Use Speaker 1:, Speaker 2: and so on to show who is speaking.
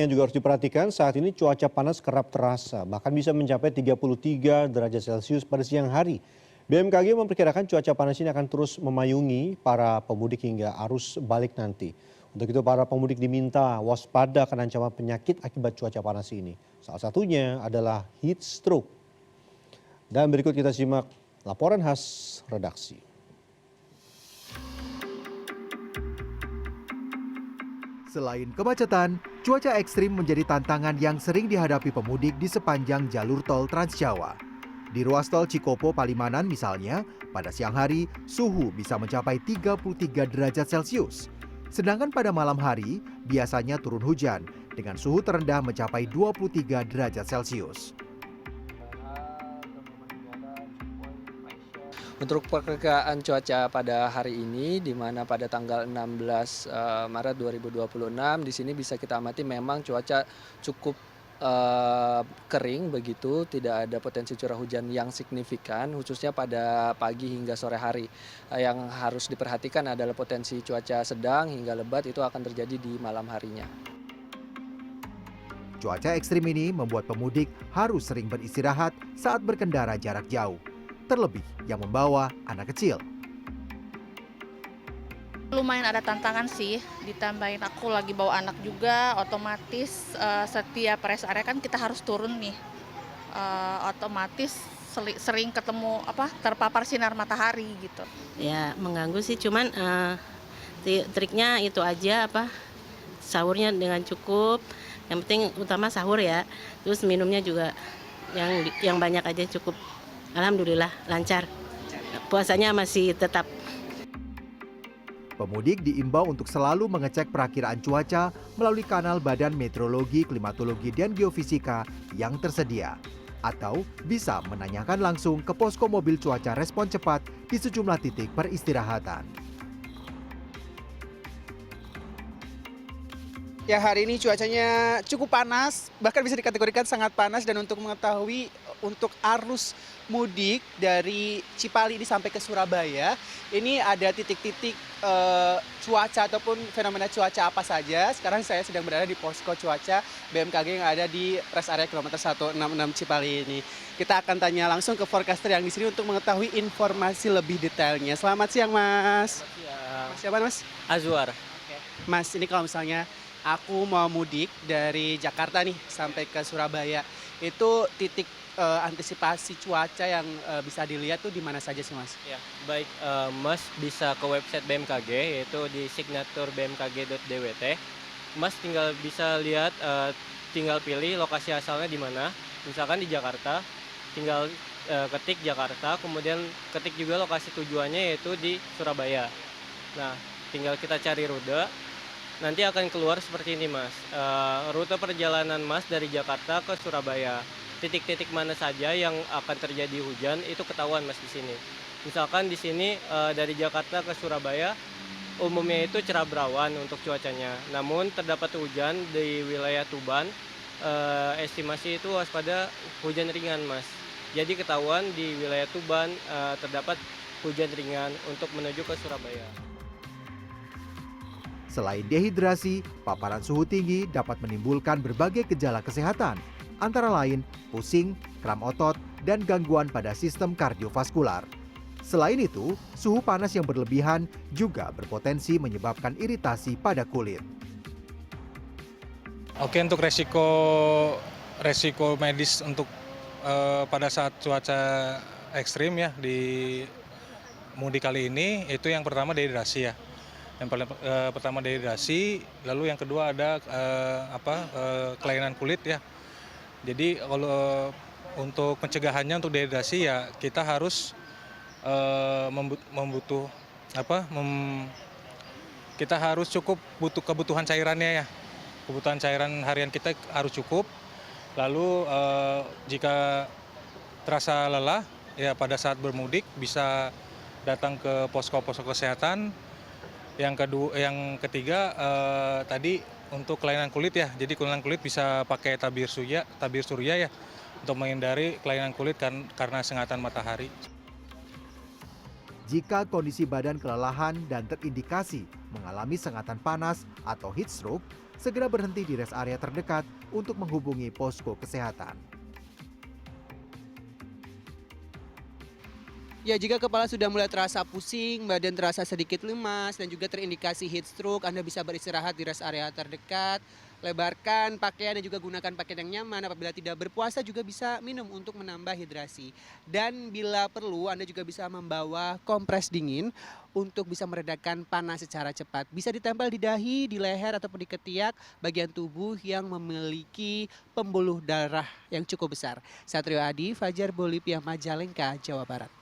Speaker 1: Yang juga harus diperhatikan saat ini cuaca panas kerap terasa, bahkan bisa mencapai 33 derajat Celcius pada siang hari. BMKG memperkirakan cuaca panas ini akan terus memayungi para pemudik hingga arus balik nanti. Untuk itu para pemudik diminta waspada akan ancaman penyakit akibat cuaca panas ini. Salah satunya adalah heat stroke. Dan berikut kita simak laporan khas redaksi.
Speaker 2: Selain kemacetan, cuaca ekstrim menjadi tantangan yang sering dihadapi pemudik di sepanjang jalur tol Trans Jawa. Di ruas tol Cikopo Palimanan misalnya, pada siang hari suhu bisa mencapai 33 derajat Celcius. Sedangkan pada malam hari biasanya turun hujan dengan suhu terendah mencapai 23 derajat Celcius.
Speaker 3: Untuk perkiraan cuaca pada hari ini, di mana pada tanggal 16 Maret 2026, di sini bisa kita amati memang cuaca cukup kering begitu, tidak ada potensi curah hujan yang signifikan, khususnya pada pagi hingga sore hari. Yang harus diperhatikan adalah potensi cuaca sedang hingga lebat itu akan terjadi di malam harinya.
Speaker 2: Cuaca ekstrim ini membuat pemudik harus sering beristirahat saat berkendara jarak jauh. Terlebih yang membawa anak kecil.
Speaker 4: Lumayan ada tantangan sih, ditambahin aku lagi bawa anak juga, otomatis setiap rest area kan kita harus turun nih. Otomatis sering ketemu terpapar sinar matahari gitu.
Speaker 5: Ya mengganggu sih, cuman triknya itu aja sahurnya dengan cukup. Yang penting utama sahur ya. Terus minumnya juga yang banyak aja cukup. Alhamdulillah lancar. Puasanya masih tetap.
Speaker 2: Pemudik diimbau untuk selalu mengecek perakiraan cuaca melalui kanal Badan Meteorologi, Klimatologi, dan Geofisika yang tersedia. Atau bisa menanyakan langsung ke posko mobil cuaca respon cepat di sejumlah titik peristirahatan.
Speaker 6: Ya, hari ini cuacanya cukup panas, bahkan bisa dikategorikan sangat panas. Dan untuk mengetahui untuk arus mudik dari Cipali ini sampai ke Surabaya, ini ada titik-titik cuaca ataupun fenomena cuaca apa saja. Sekarang saya sedang berada di posko cuaca BMKG yang ada di rest area kilometer 166 Cipali ini. Kita akan tanya langsung ke forecaster yang di sini untuk mengetahui informasi lebih detailnya. Selamat siang, Mas.
Speaker 3: Selamat siang.
Speaker 6: Mas siapa, Mas?
Speaker 3: Azwar.
Speaker 6: Mas, ini kalau misalnya aku mau mudik dari Jakarta nih sampai ke Surabaya, itu titik antisipasi cuaca yang bisa dilihat tuh di mana saja sih, Mas?
Speaker 7: Ya, baik, Mas bisa ke website BMKG yaitu di signaturbmkg.dwt. Mas bisa lihat, tinggal pilih lokasi asalnya di mana. Misalkan di Jakarta, tinggal ketik Jakarta, kemudian ketik juga lokasi tujuannya yaitu di Surabaya. Nah, tinggal kita cari rute. Nanti akan keluar seperti ini, Mas. Rute perjalanan Mas dari Jakarta ke Surabaya. Titik-titik mana saja yang akan terjadi hujan itu ketahuan, Mas, di sini. Misalkan di sini dari Jakarta ke Surabaya umumnya itu cerah berawan untuk cuacanya. Namun terdapat hujan di wilayah Tuban. Estimasi itu waspada hujan ringan, Mas. Jadi ketahuan di wilayah Tuban terdapat hujan ringan untuk menuju ke Surabaya.
Speaker 2: Selain dehidrasi, paparan suhu tinggi dapat menimbulkan berbagai gejala kesehatan, antara lain pusing, kram otot, dan gangguan pada sistem kardiovaskular. Selain itu, suhu panas yang berlebihan juga berpotensi menyebabkan iritasi pada kulit.
Speaker 8: Oke, untuk resiko medis untuk pada saat cuaca ekstrim ya di mudik kali ini, itu yang pertama dehidrasi ya. Yang pertama dehidrasi, lalu yang kedua ada kelainan kulit ya. Jadi kalau untuk pencegahannya untuk dehidrasi ya kita harus kita harus cukup kebutuhan cairannya ya. Kebutuhan cairan harian kita harus cukup. Lalu jika terasa lelah ya pada saat bermudik bisa datang ke posko-posko kesehatan. Yang ketiga tadi untuk kelainan kulit ya. Jadi kelainan kulit bisa pakai tabir surya ya untuk menghindari kelainan kulit karena sengatan matahari.
Speaker 2: Jika kondisi badan kelelahan dan terindikasi mengalami sengatan panas atau heat stroke, segera berhenti di rest area terdekat untuk menghubungi posko kesehatan.
Speaker 6: Ya, jika kepala sudah mulai terasa pusing, badan terasa sedikit lemas, dan juga terindikasi heat stroke, Anda bisa beristirahat di rest area terdekat, lebarkan pakaian dan juga gunakan pakaian yang nyaman. Apabila tidak berpuasa juga bisa minum untuk menambah hidrasi. Dan bila perlu, Anda juga bisa membawa kompres dingin untuk bisa meredakan panas secara cepat. Bisa ditempel di dahi, di leher, ataupun di ketiak bagian tubuh yang memiliki pembuluh darah yang cukup besar. Satrio Adi, Fajar Bolivia, Majalengka, Jawa Barat.